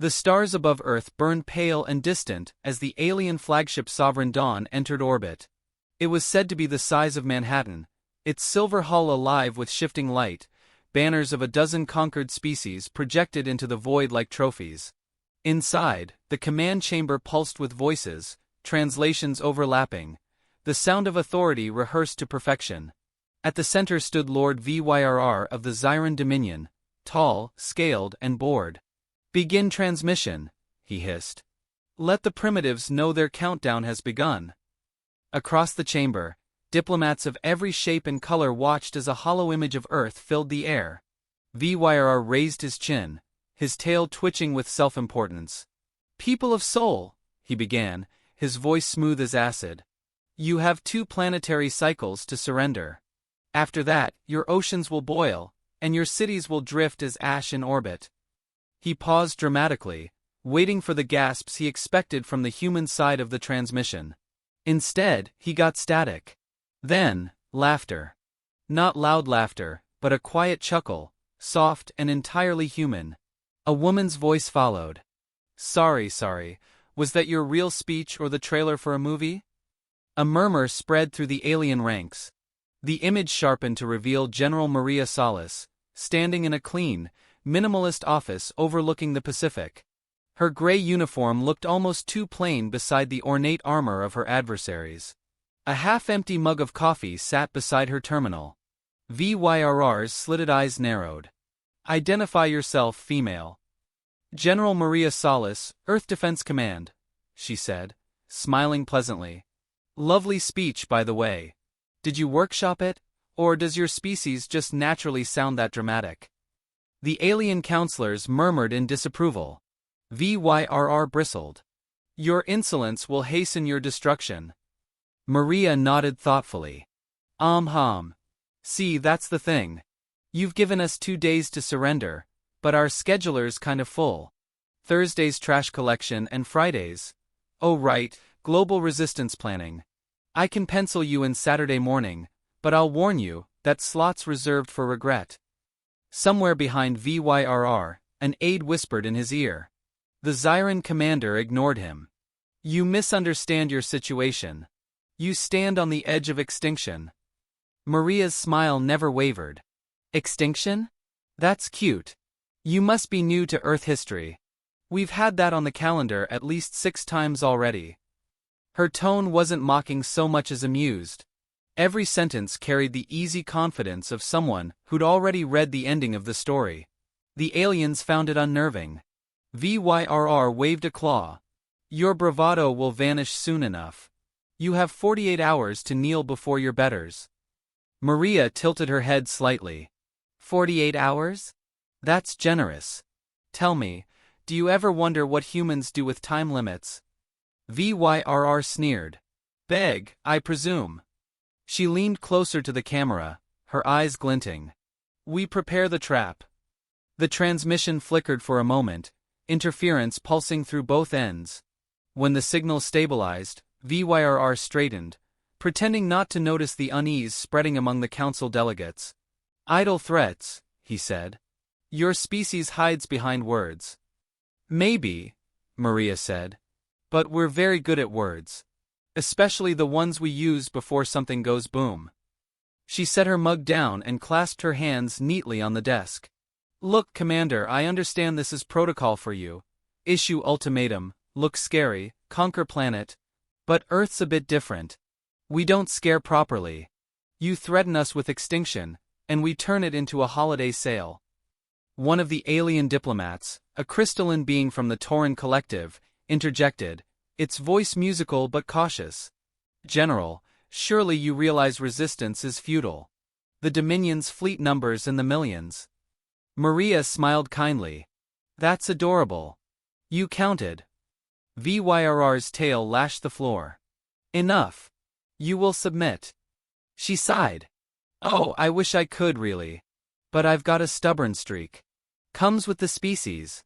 The stars above Earth burned pale and distant as the alien flagship Sovereign Dawn entered orbit. It was said to be the size of Manhattan, its silver hull alive with shifting light, banners of a dozen conquered species projected into the void like trophies. Inside, the command chamber pulsed with voices, translations overlapping, the sound of authority rehearsed to perfection. At the center stood Lord Vyrr of the Zyran Dominion, tall, scaled, and bored. "Begin transmission," he hissed. "Let the primitives know their countdown has begun." Across the chamber, diplomats of every shape and color watched as a hollow image of Earth filled the air. Vyrr raised his chin, his tail twitching with self-importance. "People of Sol," he began, his voice smooth as acid. "You have 2 planetary cycles to surrender. After that, your oceans will boil, and your cities will drift as ash in orbit." He paused dramatically, waiting for the gasps he expected from the human side of the transmission. Instead, he got static. Then, laughter. Not loud laughter, but a quiet chuckle, soft and entirely human. A woman's voice followed. Sorry, was that your real speech or the trailer for a movie?" A murmur spread through the alien ranks. The image sharpened to reveal General Maria Salas, standing in a clean, minimalist office overlooking the Pacific. Her gray uniform looked almost too plain beside the ornate armor of her adversaries. A half-empty mug of coffee sat beside her terminal. Vyrr's slitted eyes narrowed. "Identify yourself, female." "General Maria Salas, Earth Defense Command," she said, smiling pleasantly. "Lovely speech, by the way. Did you workshop it, or does your species just naturally sound that dramatic?" The alien counselors murmured in disapproval. Vyrr bristled. "Your insolence will hasten your destruction." Maria nodded thoughtfully. See, that's the thing. You've given us 2 days to surrender, but our scheduler's kind of full. Thursday's trash collection and Fridays. Oh right, global resistance planning. I can pencil you in Saturday morning, but I'll warn you, that slot's reserved for regret. Somewhere behind Vyrr, an aide whispered in his ear. The Zyran commander ignored him. "You misunderstand your situation. You stand on the edge of extinction." Maria's smile never wavered. "Extinction? That's cute. You must be new to Earth history. We've had that on the calendar at least 6 times already." Her tone wasn't mocking so much as amused. Every sentence carried the easy confidence of someone who'd already read the ending of the story. The aliens found it unnerving. Vyrr waved a claw. "Your bravado will vanish soon enough. You have 48 hours to kneel before your betters." Maria tilted her head slightly. 48 hours? That's generous. Tell me, do you ever wonder what humans do with time limits? Vyrr sneered. "Beg, I presume." She leaned closer to the camera, her eyes glinting. "We prepare the trap." The transmission flickered for a moment, interference pulsing through both ends. When the signal stabilized, Vyrr straightened, pretending not to notice the unease spreading among the council delegates. "Idle threats," he said. "Your species hides behind words." "Maybe," Maria said. "But we're very good at words. Especially the ones we use before something goes boom." She set her mug down and clasped her hands neatly on the desk. "Look, Commander, I understand this is protocol for you. Issue ultimatum, look scary, conquer planet. But Earth's a bit different. We don't scare properly. You threaten us with extinction, and we turn it into a holiday sale." One of the alien diplomats, a crystalline being from the Tauran Collective, interjected, its voice musical but cautious. "General, surely you realize resistance is futile. The Dominion's fleet numbers in the millions." Maria smiled kindly. "That's adorable. You counted." Vyrr's tail lashed the floor. "Enough. You will submit." She sighed. "Oh, I wish I could really. But I've got a stubborn streak. Comes with the species.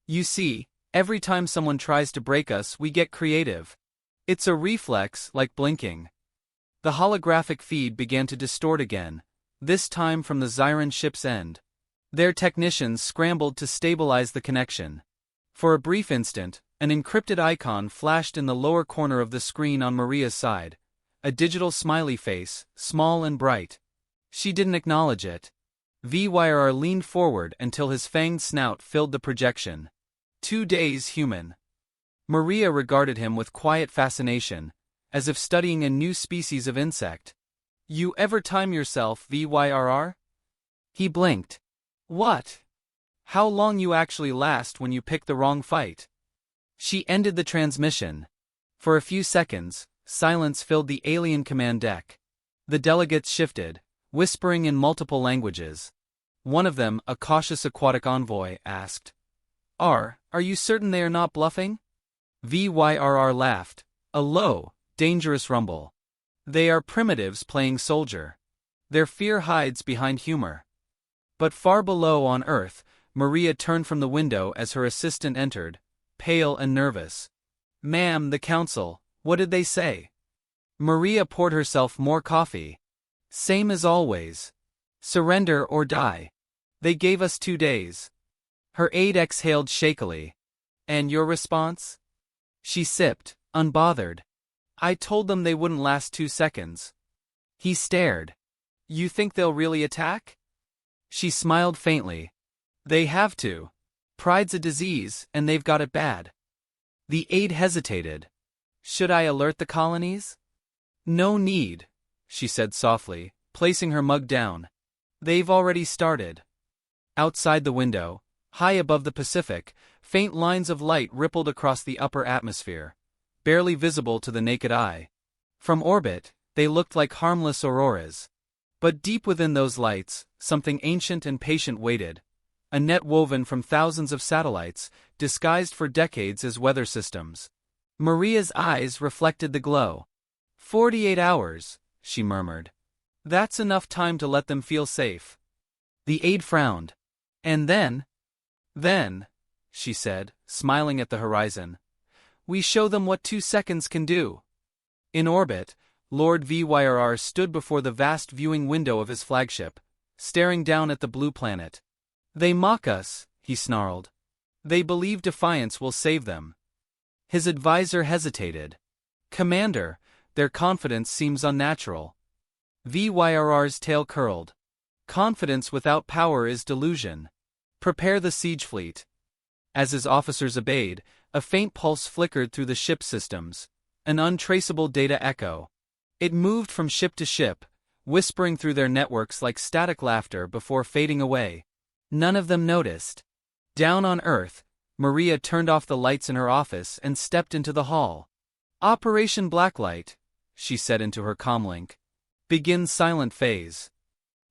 You see, every time someone tries to break us we get creative. It's a reflex, like blinking." The holographic feed began to distort again, this time from the Zyran ship's end. Their technicians scrambled to stabilize the connection. For a brief instant, an encrypted icon flashed in the lower corner of the screen on Maria's side. A digital smiley face, small and bright. She didn't acknowledge it. VYRR leaned forward until his fanged snout filled the projection. 2 days human. Maria regarded him with quiet fascination, as if studying a new species of insect. You ever time yourself, VYRR? He blinked. What? How long you actually last when you pick the wrong fight? She ended the transmission. For a few seconds, silence filled the alien command deck. The delegates shifted, whispering in multiple languages. One of them, a cautious aquatic envoy, asked, Are you certain they are not bluffing? VYRR laughed, a low, dangerous rumble. They are primitives playing soldier. Their fear hides behind humor. But far below on Earth, Maria turned from the window as her assistant entered, pale and nervous. Ma'am, the council, what did they say? Maria poured herself more coffee. Same as always. Surrender or die. They gave us 2 days. Her aide exhaled shakily. And your response? She sipped, unbothered. I told them they wouldn't last 2 seconds. He stared. You think they'll really attack? She smiled faintly. They have to. Pride's a disease, and they've got it bad. The aide hesitated. Should I alert the colonies? No need, she said softly, placing her mug down. They've already started. Outside the window, high above the Pacific, faint lines of light rippled across the upper atmosphere, barely visible to the naked eye. From orbit, they looked like harmless auroras. But deep within those lights, something ancient and patient waited. A net woven from thousands of satellites, disguised for decades as weather systems. Maria's eyes reflected the glow. 48 hours, she murmured. That's enough time to let them feel safe. The aide frowned. And then, she said, smiling at the horizon, we show them what 2 seconds can do. In orbit, Lord VYRR stood before the vast viewing window of his flagship, staring down at the blue planet. They mock us, he snarled. They believe defiance will save them. His advisor hesitated. Commander, their confidence seems unnatural. VYRR's tail curled. Confidence without power is delusion. Prepare the siege fleet. As his officers obeyed, a faint pulse flickered through the ship systems, an untraceable data echo. It moved from ship to ship, whispering through their networks like static laughter before fading away. None of them noticed. Down on Earth, Maria turned off the lights in her office and stepped into the hall. Operation Blacklight, she said into her comlink. Begin silent phase.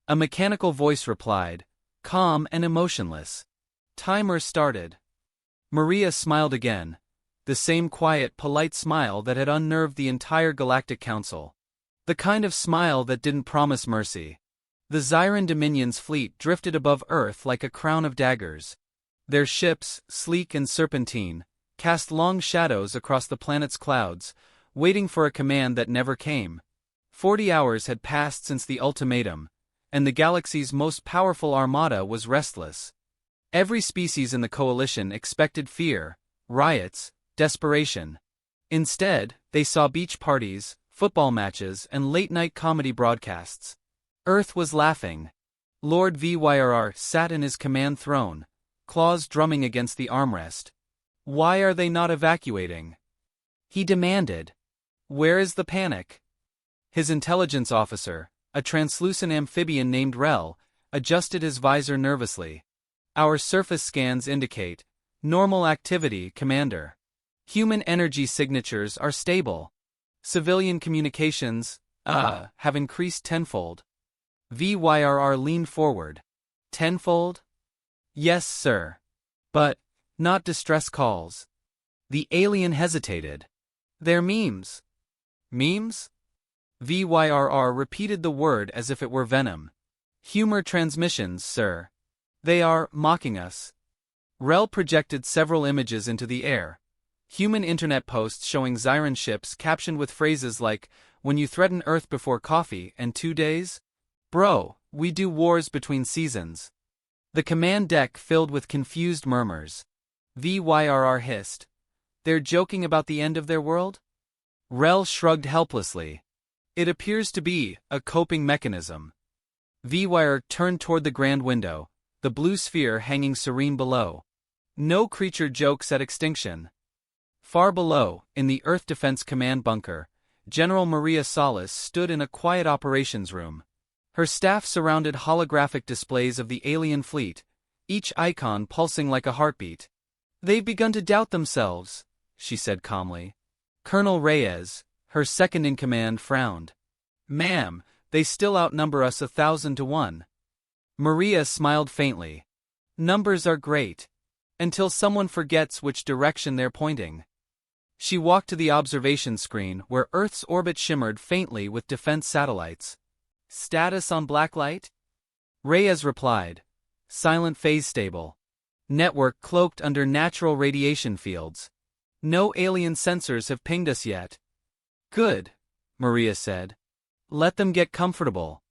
A mechanical voice replied, calm and emotionless. Timer started. Maria smiled again, the same quiet, polite smile that had unnerved the entire Galactic Council. The kind of smile that didn't promise mercy. The Zyran Dominion's fleet drifted above Earth like a crown of daggers. Their ships, sleek and serpentine, cast long shadows across the planet's clouds, waiting for a command that never came. 40 hours had passed since the ultimatum, and the galaxy's most powerful armada was restless. Every species in the coalition expected fear, riots, desperation. Instead, they saw beach parties, football matches, and late-night comedy broadcasts. Earth was laughing. Lord VYRR sat in his command throne, claws drumming against the armrest. Why are they not evacuating? He demanded. Where is the panic? His intelligence officer, a translucent amphibian named Rel, adjusted his visor nervously. Our surface scans indicate normal activity, Commander. Human energy signatures are stable. Civilian communications, have increased tenfold. VYRR leaned forward. Tenfold? Yes, sir. But, not distress calls. The alien hesitated. They're memes. Memes? VYRR repeated the word as if it were venom. Humor transmissions, sir. They are mocking us. Rel projected several images into the air. Human internet posts showing Zyran ships captioned with phrases like, when you threaten Earth before coffee and 2 days? Bro, we do wars between seasons. The command deck filled with confused murmurs. VYRR hissed. They're joking about the end of their world? Rel shrugged helplessly. It appears to be a coping mechanism. VYR turned toward the grand window, the blue sphere hanging serene below. No creature jokes at extinction. Far below, in the Earth Defense Command bunker, General Maria Salas stood in a quiet operations room. Her staff surrounded holographic displays of the alien fleet, each icon pulsing like a heartbeat. They've begun to doubt themselves, she said calmly. Colonel Reyes, her second-in-command, frowned. Ma'am, they still outnumber us 1,000 to 1. Maria smiled faintly. Numbers are great. Until someone forgets which direction they're pointing. She walked to the observation screen where Earth's orbit shimmered faintly with defense satellites. Status on blacklight? Reyes replied. Silent phase stable. Network cloaked under natural radiation fields. No alien sensors have pinged us yet. Good, Maria said. Let them get comfortable.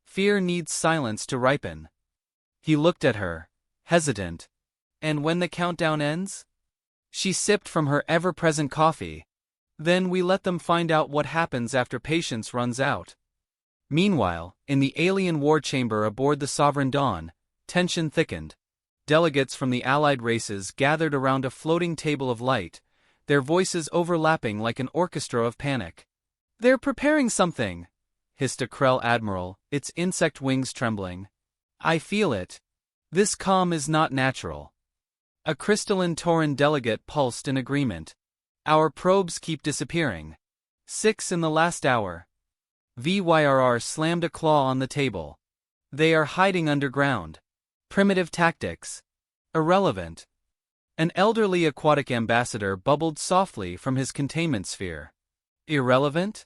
Fear needs silence to ripen. He looked at her, hesitant. And when the countdown ends? She sipped from her ever-present coffee. Then we let them find out what happens after patience runs out. Meanwhile, in the alien war chamber aboard the Sovereign Dawn, tension thickened. Delegates from the allied races gathered around a floating table of light, their voices overlapping like an orchestra of panic. They're preparing something, hissed a Krell admiral, its insect wings trembling. I feel it. This calm is not natural. A crystalline Tauran delegate pulsed in agreement. Our probes keep disappearing. 6 in the last hour. VYRR slammed a claw on the table. They are hiding underground. Primitive tactics. Irrelevant. An elderly aquatic ambassador bubbled softly from his containment sphere. Irrelevant?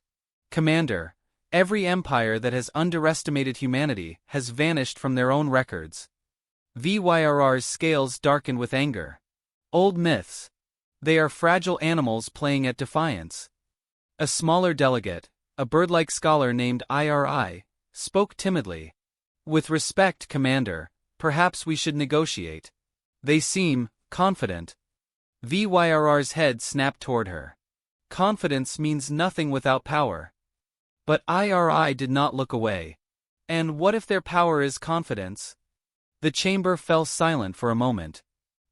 Commander, every empire that has underestimated humanity has vanished from their own records. VYRR's scales darkened with anger. Old myths. They are fragile animals playing at defiance. A smaller delegate, a bird-like scholar named IRI, spoke timidly. With respect, Commander, perhaps we should negotiate. They seem confident. VYRR's head snapped toward her. Confidence means nothing without power. But IRI did not look away. And what if their power is confidence? The chamber fell silent for a moment.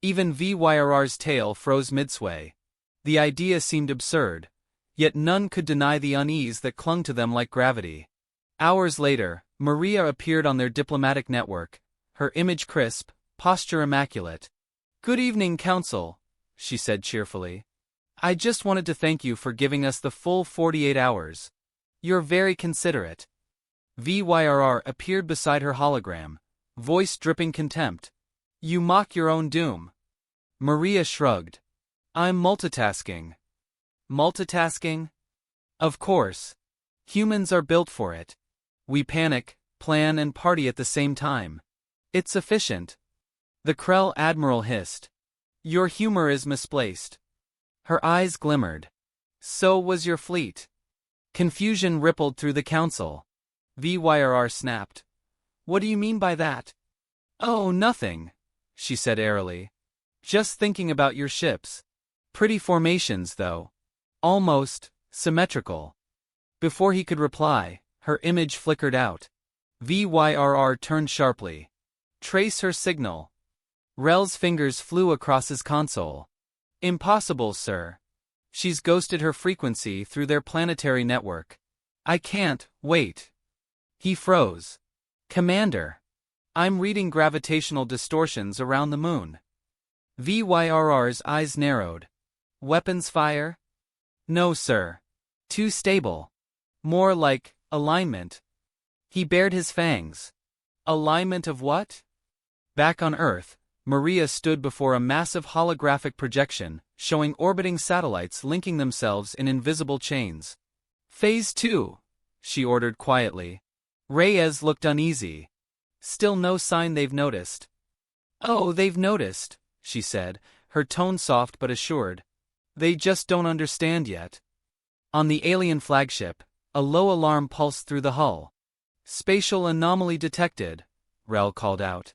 Even VYRR's tail froze midsway. The idea seemed absurd, yet none could deny the unease that clung to them like gravity. Hours later, Maria appeared on their diplomatic network, her image crisp, posture immaculate. Good evening, Council, she said cheerfully. I just wanted to thank you for giving us the full 48 hours. You're very considerate. VYRR appeared beside her hologram, voice dripping contempt. You mock your own doom. Maria shrugged. I'm multitasking. Multitasking? Of course. Humans are built for it. We panic, plan and party at the same time. It's efficient. The Krell admiral hissed. Your humor is misplaced. Her eyes glimmered. So was your fleet. Confusion rippled through the council. VYRR snapped. What do you mean by that? Oh, nothing, she said airily. Just thinking about your ships. Pretty formations, though. Almost symmetrical. Before he could reply, her image flickered out. VYRR turned sharply. Trace her signal. Rel's fingers flew across his console. Impossible, sir. She's ghosted her frequency through their planetary network. I can't wait. He froze. Commander. I'm reading gravitational distortions around the moon. VYRR's eyes narrowed. Weapons fire? No, sir. Too stable. More like alignment. He bared his fangs. Alignment of what? Back on Earth, Maria stood before a massive holographic projection, showing orbiting satellites linking themselves in invisible chains. Phase 2, she ordered quietly. Reyes looked uneasy. Still no sign they've noticed. Oh, they've noticed, she said, her tone soft but assured. They just don't understand yet. On the alien flagship, a low alarm pulsed through the hull. Spatial anomaly detected, Rel called out.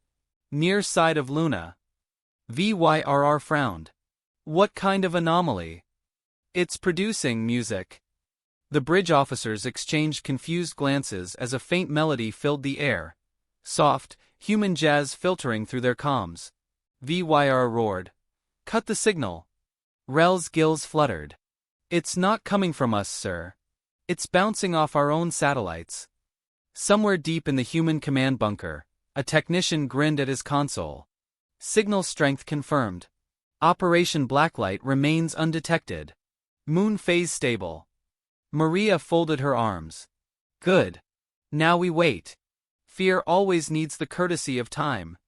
Near side of Luna. VYRR frowned. What kind of anomaly? It's producing music. The bridge officers exchanged confused glances as a faint melody filled the air. Soft, human jazz filtering through their comms. VYR roared. Cut the signal. Rel's gills fluttered. It's not coming from us, sir. It's bouncing off our own satellites. Somewhere deep in the human command bunker, a technician grinned at his console. Signal strength confirmed. Operation Blacklight remains undetected. Moon phase stable. Maria folded her arms. Good. Now we wait. Fear always needs the courtesy of time.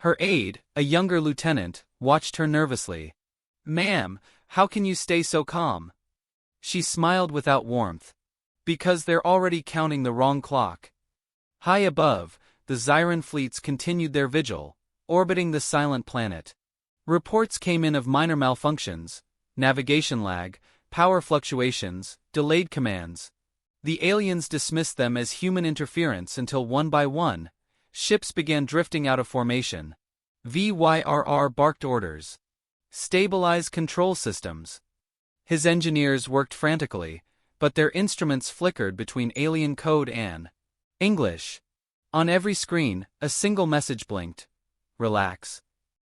Her aide, a younger lieutenant, watched her nervously. Ma'am, how can you stay so calm? She smiled without warmth. Because they're already counting the wrong clock. High above, the Zyran fleets continued their vigil, orbiting the silent planet. Reports came in of minor malfunctions, navigation lag, power fluctuations, delayed commands. The aliens dismissed them as human interference until one by one, ships began drifting out of formation. VYRR barked orders. Stabilize control systems. His engineers worked frantically, but their instruments flickered between alien code and English. On every screen, a single message blinked. Relax.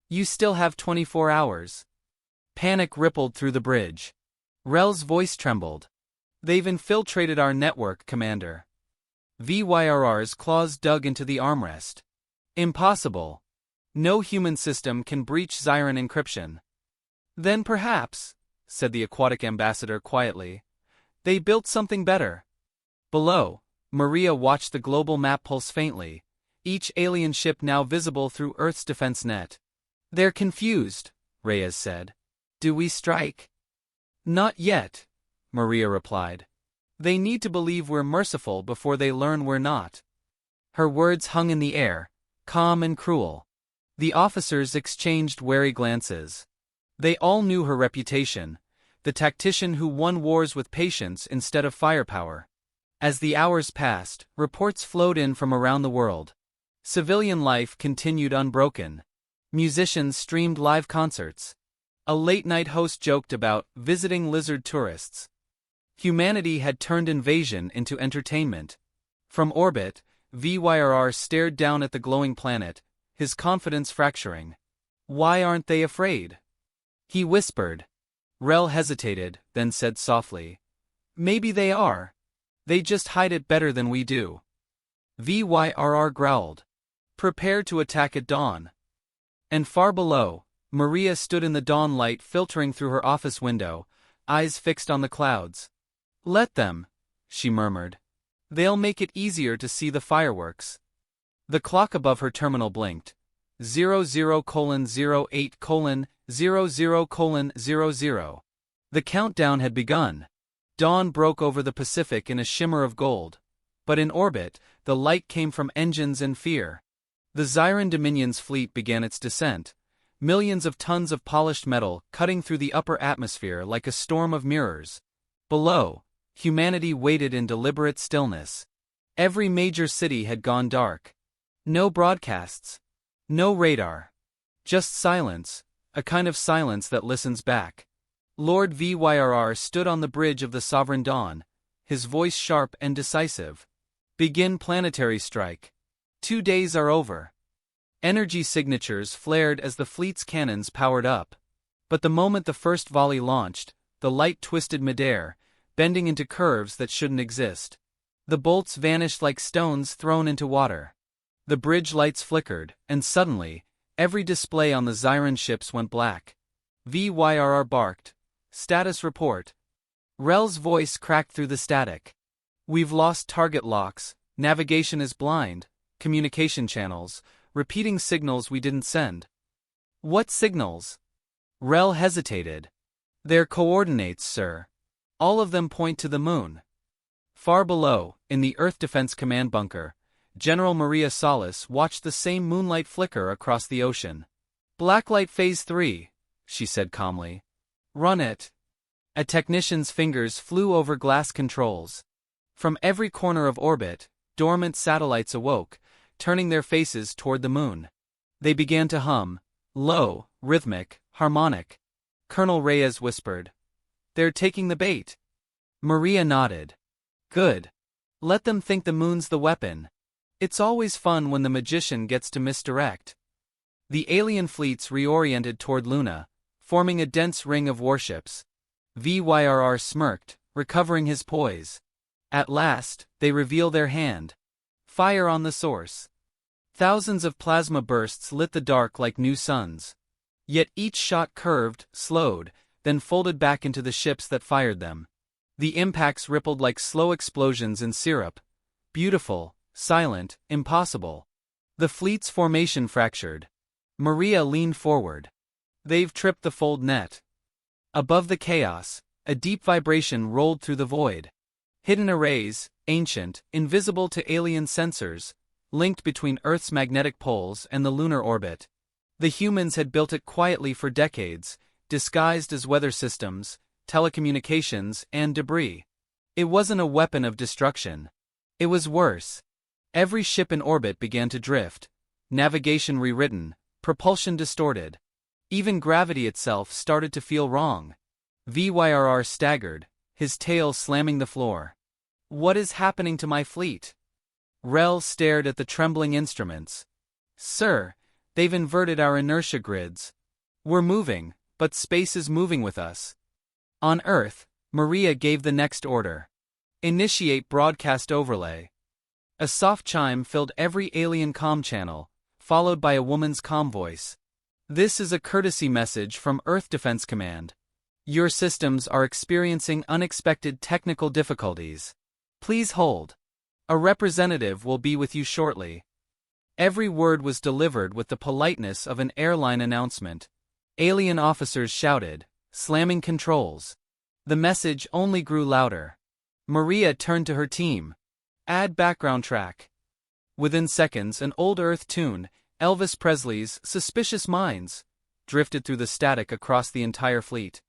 You still have 24 hours. Panic rippled through the bridge. Rel's voice trembled. They've infiltrated our network, Commander. VYRR's claws dug into the armrest. Impossible. No human system can breach Zyran encryption. Then perhaps, said the aquatic ambassador quietly, they built something better. Below, Maria watched the global map pulse faintly, each alien ship now visible through Earth's defense net. They're confused, Reyes said. Do we strike? Not yet, Maria replied. They need to believe we're merciful before they learn we're not. Her words hung in the air, calm and cruel. The officers exchanged wary glances. They all knew her reputation, the tactician who won wars with patience instead of firepower. As the hours passed, reports flowed in from around the world. Civilian life continued unbroken. Musicians streamed live concerts. A late-night host joked about visiting lizard tourists. Humanity had turned invasion into entertainment. From orbit, VYRR stared down at the glowing planet, his confidence fracturing. Why aren't they afraid? He whispered. Rel hesitated, then said softly. Maybe they are. They just hide it better than we do. VYRR growled. Prepare to attack at dawn. And far below, Maria stood in the dawn light filtering through her office window, eyes fixed on the clouds. Let them, she murmured. They'll make it easier to see the fireworks. The clock above her terminal blinked. 00:08:00:00. The countdown had begun. Dawn broke over the Pacific in a shimmer of gold. But in orbit, the light came from engines and fear. The Zyran Dominion's fleet began its descent. Millions of tons of polished metal cutting through the upper atmosphere like a storm of mirrors. Below, humanity waited in deliberate stillness. Every major city had gone dark. No broadcasts. No radar. Just silence, a kind of silence that listens back. Lord VYRR stood on the bridge of the Sovereign Dawn, his voice sharp and decisive. Begin planetary strike. 2 days are over. Energy signatures flared as the fleet's cannons powered up. But the moment the first volley launched, the light twisted midair, bending into curves that shouldn't exist. The bolts vanished like stones thrown into water. The bridge lights flickered, and suddenly, every display on the Zyran ships went black. VYRR barked. Status report. Rel's voice cracked through the static. We've lost target locks, navigation is blind, communication channels, repeating signals we didn't send. What signals? Rel hesitated. Their coordinates, sir. All of them point to the moon. Far below, in the Earth Defense Command bunker, General Maria Salas watched the same moonlight flicker across the ocean. Blacklight Phase 3, she said calmly. Run it. A technician's fingers flew over glass controls. From every corner of orbit, dormant satellites awoke, turning their faces toward the moon. They began to hum, Low, rhythmic, harmonic. Colonel Reyes whispered. They're taking the bait. Maria nodded. Good. Let them think the moon's the weapon. It's always fun when the magician gets to misdirect. The alien fleets reoriented toward Luna, forming a dense ring of warships. VYRR smirked, recovering his poise. At last, they reveal their hand. Fire on the source. Thousands of plasma bursts lit the dark like new suns. Yet each shot curved, slowed, then folded back into the ships that fired them. The impacts rippled like slow explosions in syrup. Beautiful, silent, impossible. The fleet's formation fractured. Maria leaned forward. They've tripped the fold net. Above the chaos, a deep vibration rolled through the void. Hidden arrays, ancient, invisible to alien sensors, linked between Earth's magnetic poles and the lunar orbit. The humans had built it quietly for decades, disguised as weather systems, telecommunications, and debris. It wasn't a weapon of destruction. It was worse. Every ship in orbit began to drift, navigation rewritten, propulsion distorted. Even gravity itself started to feel wrong. VYRR staggered, his tail slamming the floor. What is happening to my fleet? Rel stared at the trembling instruments. Sir, they've inverted our inertia grids. We're moving, but space is moving with us. On Earth, Maria gave the next order. Initiate broadcast overlay. A soft chime filled every alien comm channel, followed by a woman's calm voice. This is a courtesy message from Earth Defense Command. Your systems are experiencing unexpected technical difficulties. Please hold. A representative will be with you shortly. Every word was delivered with the politeness of an airline announcement. Alien officers shouted, slamming controls. The message only grew louder. Maria turned to her team. Add background track. Within seconds, an old Earth tune, Elvis Presley's Suspicious Minds, drifted through the static across the entire fleet.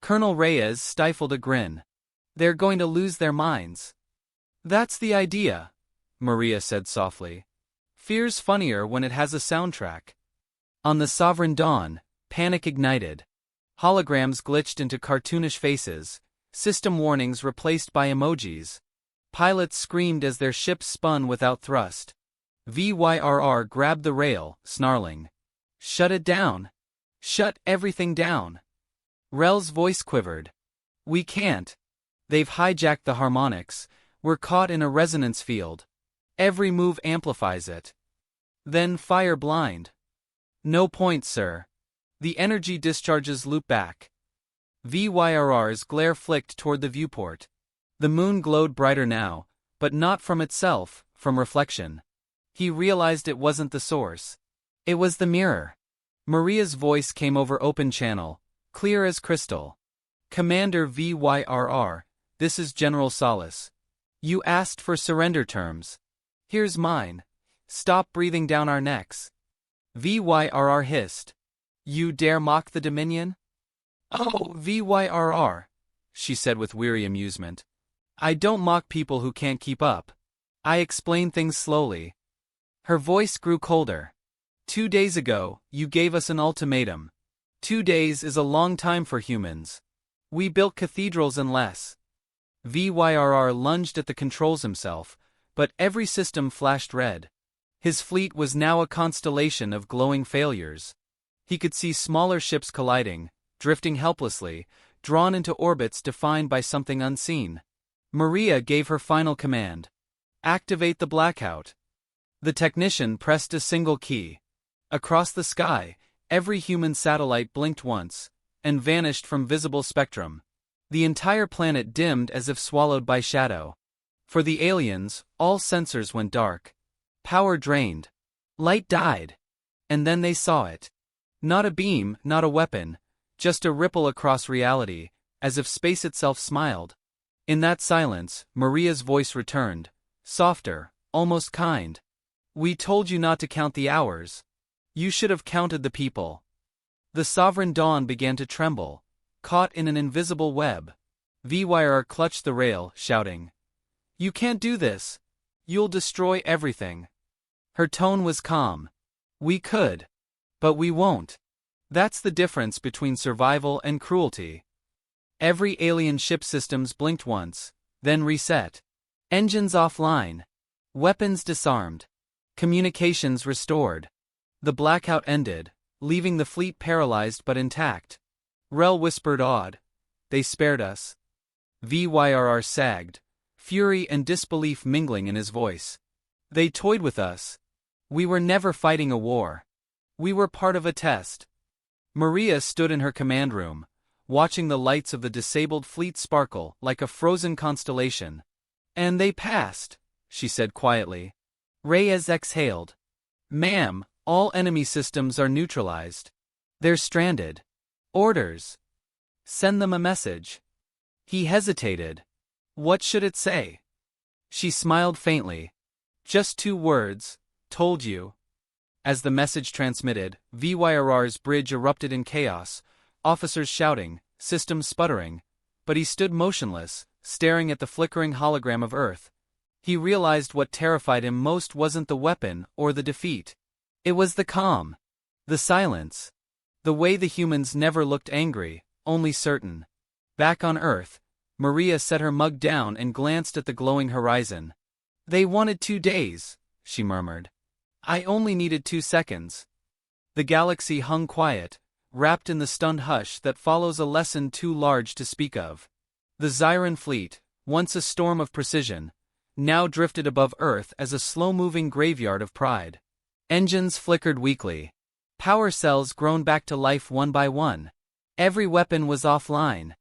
Colonel Reyes stifled a grin. They're going to lose their minds. That's the idea, Maria said softly. Fear's funnier when it has a soundtrack. On the Sovereign Dawn, panic ignited. Holograms glitched into cartoonish faces, system warnings replaced by emojis. Pilots screamed as their ships spun without thrust. VYRR grabbed the rail, snarling. Shut it down. Shut everything down. Rel's voice quivered. We can't. They've hijacked the harmonics. We're caught in a resonance field. Every move amplifies it. Then fire blind. No point, sir. The energy discharges loop back. VYRR's glare flicked toward the viewport. The moon glowed brighter now, but not from itself, from reflection. He realized it wasn't the source. It was the mirror. Maria's voice came over open channel, clear as crystal. Commander VYRR, this is General Solace. You asked for surrender terms. Here's mine. Stop breathing down our necks. VYRR hissed. You dare mock the Dominion? Oh, VYRR, she said with weary amusement. I don't mock people who can't keep up. I explain things slowly. Her voice grew colder. 2 days ago, you gave us an ultimatum. 2 days is a long time for humans. We built cathedrals in less. VYRR lunged at the controls himself, but every system flashed red. His fleet was now a constellation of glowing failures. He could see smaller ships colliding, drifting helplessly, drawn into orbits defined by something unseen. Maria gave her final command. Activate the blackout. The technician pressed a single key. Across the sky, every human satellite blinked once, and vanished from visible spectrum. The entire planet dimmed as if swallowed by shadow. For the aliens, all sensors went dark. Power drained. Light died. And then they saw it. Not a beam, not a weapon, just a ripple across reality, as if space itself smiled. In that silence, Maria's voice returned, softer, almost kind. We told you not to count the hours. You should have counted the people. The Sovereign Dawn began to tremble, caught in an invisible web. VYR clutched the rail, shouting, You can't do this. You'll destroy everything. Her tone was calm. We could. But we won't. That's the difference between survival and cruelty. Every alien ship systems blinked once, then reset. Engines offline. Weapons disarmed. Communications restored. The blackout ended, leaving the fleet paralyzed but intact. Rel whispered awed. They spared us. VYRR sagged, fury and disbelief mingling in his voice. They toyed with us. We were never fighting a war. We were part of a test. Maria stood in her command room, watching the lights of the disabled fleet sparkle like a frozen constellation. And they passed, she said quietly. Reyes exhaled. Ma'am, all enemy systems are neutralized. They're stranded. Orders. Send them a message. He hesitated. What should it say? She smiled faintly. Just 2 words, told you. As the message transmitted, VYRR's bridge erupted in chaos, officers shouting, systems sputtering, but he stood motionless, staring at the flickering hologram of Earth. He realized what terrified him most wasn't the weapon or the defeat. It was the calm. The silence. The way the humans never looked angry, only certain. Back on Earth, Maria set her mug down and glanced at the glowing horizon. They wanted 2 days, she murmured. I only needed 2 seconds. The galaxy hung quiet, wrapped in the stunned hush that follows a lesson too large to speak of. The Zyran fleet, once a storm of precision, now drifted above Earth as a slow-moving graveyard of pride. Engines flickered weakly. Power cells grown back to life one by one. Every weapon was offline.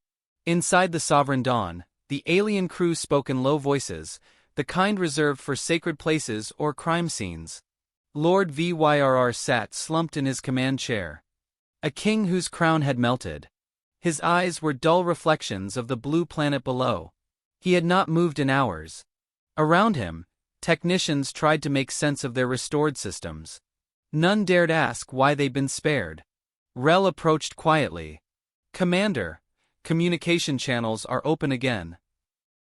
Inside the Sovereign Dawn, the alien crew spoke in low voices, the kind reserved for sacred places or crime scenes. Lord VYRR sat slumped in his command chair. A king whose crown had melted. His eyes were dull reflections of the blue planet below. He had not moved in hours. Around him, technicians tried to make sense of their restored systems. None dared ask why they'd been spared. Rel approached quietly. Commander, communication channels are open again.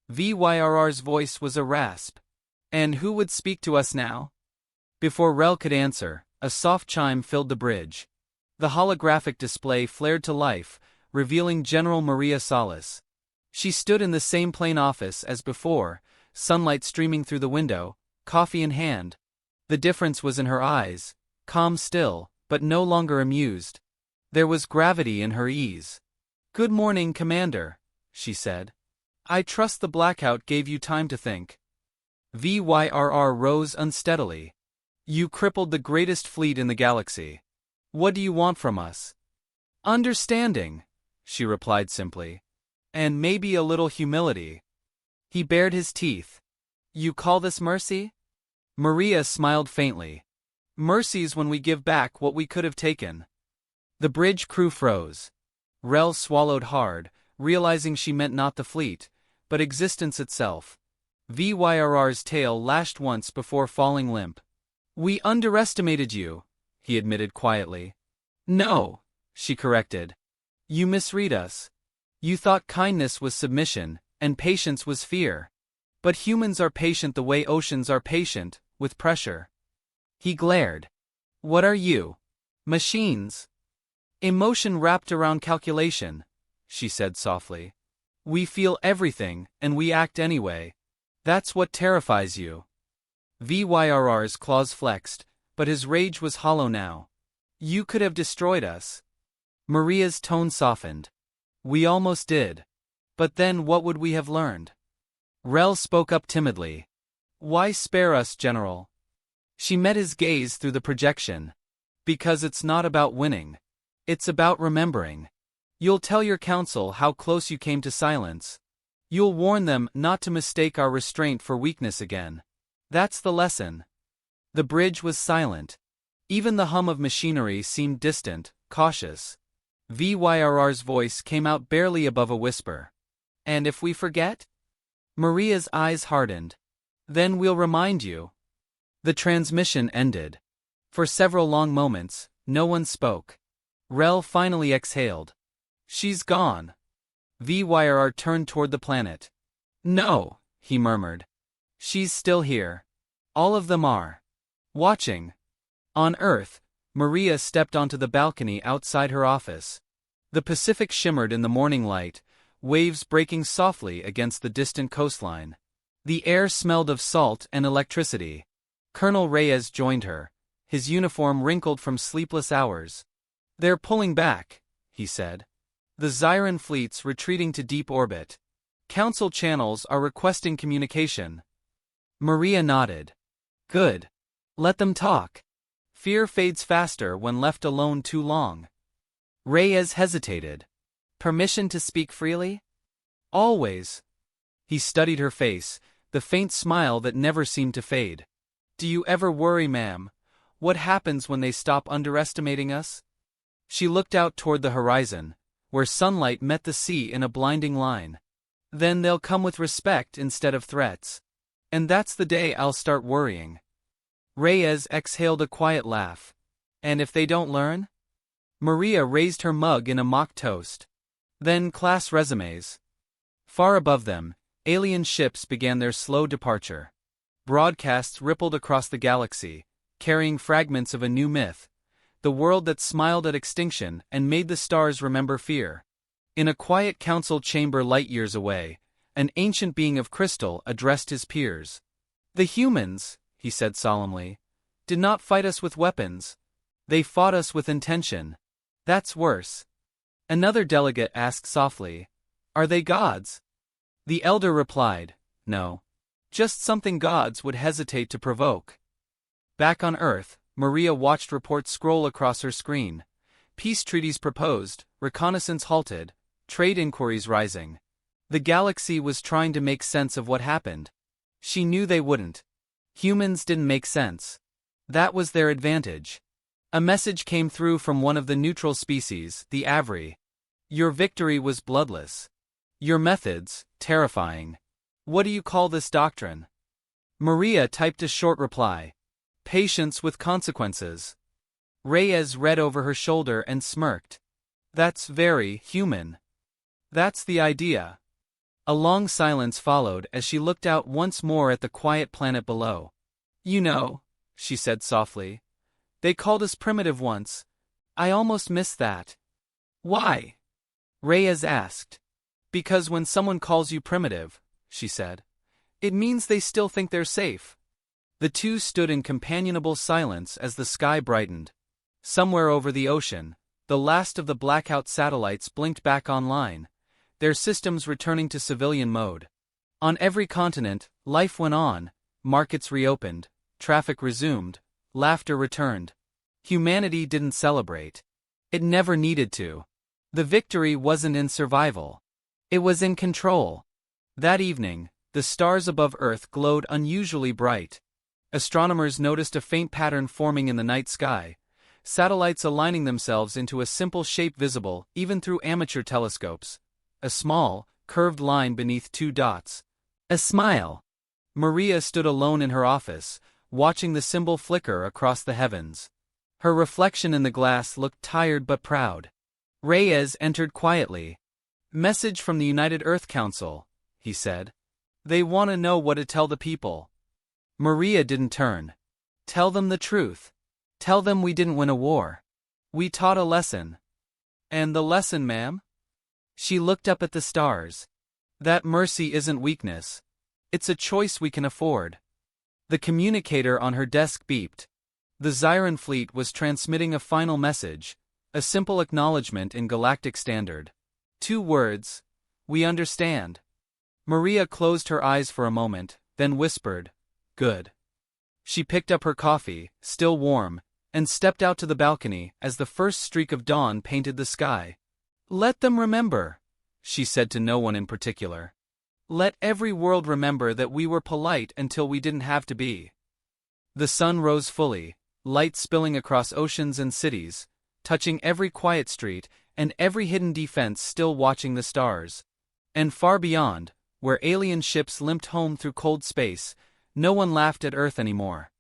VYRR's voice was a rasp. And who would speak to us now? Before Rel could answer, a soft chime filled the bridge. The holographic display flared to life, revealing General Maria Salas. She stood in the same plain office as before, sunlight streaming through the window, coffee in hand. The difference was in her eyes, calm still, but no longer amused. There was gravity in her ease. Good morning, Commander, she said. I trust the blackout gave you time to think. VYRR rose unsteadily. You crippled the greatest fleet in the galaxy. What do you want from us? Understanding, she replied simply. And maybe a little humility. He bared his teeth. You call this mercy? Maria smiled faintly. Mercy's when we give back what we could have taken. The bridge crew froze. Rel swallowed hard, realizing she meant not the fleet, but existence itself. VYRR's tail lashed once before falling limp. We underestimated you, he admitted quietly. No, she corrected. You misread us. You thought kindness was submission, and patience was fear. But humans are patient the way oceans are patient, with pressure. He glared. What are you? Machines? Emotion wrapped around calculation, she said softly. We feel everything, and we act anyway. That's what terrifies you. VYRR's claws flexed, but his rage was hollow now. You could have destroyed us. Maria's tone softened. We almost did. But then what would we have learned? Rel spoke up timidly. Why spare us, General? She met his gaze through the projection. Because it's not about winning. It's about remembering. You'll tell your council how close you came to silence. You'll warn them not to mistake our restraint for weakness again. That's the lesson. The bridge was silent. Even the hum of machinery seemed distant, cautious. VYRR's voice came out barely above a whisper. And if we forget? Maria's eyes hardened. Then we'll remind you. The transmission ended. For several long moments, no one spoke. Rel finally exhaled. She's gone. VYRR turned toward the planet. No, he murmured. She's still here. All of them are. Watching. On Earth, Maria stepped onto the balcony outside her office. The Pacific shimmered in the morning light, waves breaking softly against the distant coastline. The air smelled of salt and electricity. Colonel Reyes joined her, his uniform wrinkled from sleepless hours. "They're pulling back," he said. "The Zyran fleet's retreating to deep orbit. Council channels are requesting communication." Maria nodded. "Good. Let them talk. Fear fades faster when left alone too long." Reyes hesitated. "Permission to speak freely?" "Always." He studied her face, the faint smile that never seemed to fade. "Do you ever worry, ma'am? What happens when they stop underestimating us?" She looked out toward the horizon, where sunlight met the sea in a blinding line. "Then they'll come with respect instead of threats. And that's the day I'll start worrying." Reyes exhaled a quiet laugh. "And if they don't learn?" Maria raised her mug in a mock toast. "Then class resumes." Far above them, alien ships began their slow departure. Broadcasts rippled across the galaxy, carrying fragments of a new myth, the world that smiled at extinction and made the stars remember fear. In a quiet council chamber light years away, an ancient being of crystal addressed his peers. "The humans," he said solemnly, "did not fight us with weapons. They fought us with intention. That's worse." Another delegate asked softly, "Are they gods?" The elder replied, "No. Just something gods would hesitate to provoke." Back on Earth, Maria watched reports scroll across her screen. Peace treaties proposed, reconnaissance halted, trade inquiries rising. The galaxy was trying to make sense of what happened. She knew they wouldn't. Humans didn't make sense. That was their advantage. A message came through from one of the neutral species, the Avri. "Your victory was bloodless. Your methods, terrifying. What do you call this doctrine?" Maria typed a short reply. "Patience with consequences." Reyes read over her shoulder and smirked. "That's very human. That's the idea." A long silence followed as she looked out once more at the quiet planet below. "You know," she said softly, "they called us primitive once. I almost miss that." "Why?" Reyes asked. "Because when someone calls you primitive," she said, "it means they still think they're safe." The two stood in companionable silence as the sky brightened. Somewhere over the ocean, the last of the blackout satellites blinked back online, their systems returning to civilian mode. On every continent, life went on, markets reopened, traffic resumed, laughter returned. Humanity didn't celebrate. It never needed to. The victory wasn't in survival. It was in control. That evening, the stars above Earth glowed unusually bright. Astronomers noticed a faint pattern forming in the night sky, satellites aligning themselves into a simple shape visible even through amateur telescopes. A small, curved line beneath two dots. A smile. Maria stood alone in her office, watching the symbol flicker across the heavens. Her reflection in the glass looked tired but proud. Reyes entered quietly. "Message from the United Earth Council," he said. "They want to know what to tell the people." Maria didn't turn. "Tell them the truth. Tell them we didn't win a war. We taught a lesson." "And the lesson, ma'am?" She looked up at the stars. "That mercy isn't weakness. It's a choice we can afford." The communicator on her desk beeped. The Zyran fleet was transmitting a final message, a simple acknowledgement in galactic standard. 2 words: "We understand." Maria closed her eyes for a moment, then whispered, "Good." She picked up her coffee, still warm, and stepped out to the balcony as the first streak of dawn painted the sky. "Let them remember," she said to no one in particular. "Let every world remember that we were polite until we didn't have to be." The sun rose fully, light spilling across oceans and cities, touching every quiet street and every hidden defense still watching the stars. And far beyond, where alien ships limped home through cold space, no one laughed at Earth anymore.